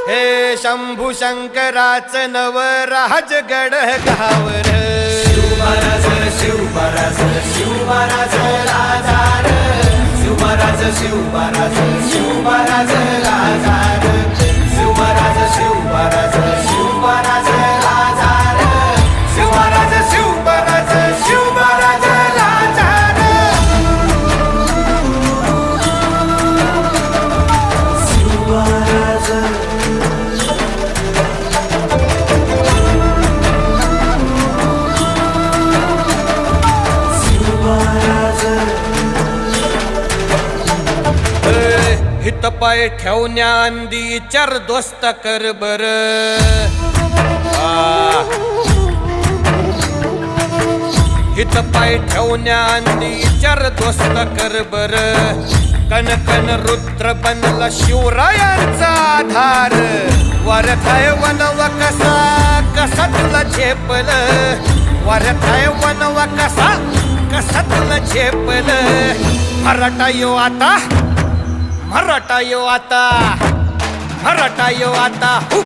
हे शंभू शंकराचं नवराज गड गावर शिवमहाराज शिवमहाराज शिवमहाराज राजार शिवमहाराज शिवमहाराज शिवमहाराज राजार शिवमहाराज शिवमहाराज शिवमहाराज राजार शिवमहाराज शिवमहाराज शिवमहाराज राजार शिवमहाराज हित पाय ठेवण्या अंदी चार दोस्त कर बर हित पाय ठेवण्या अंदी चार दोस्त कर बर कन कन रुद्र बनला शिवरायांचा आधार वरथाय वनव कसा कसा तुला झेपल वरथाय वनव कसा कसा तुला झेपल मराठा यो आता मराठा यो आता मराठा यो आता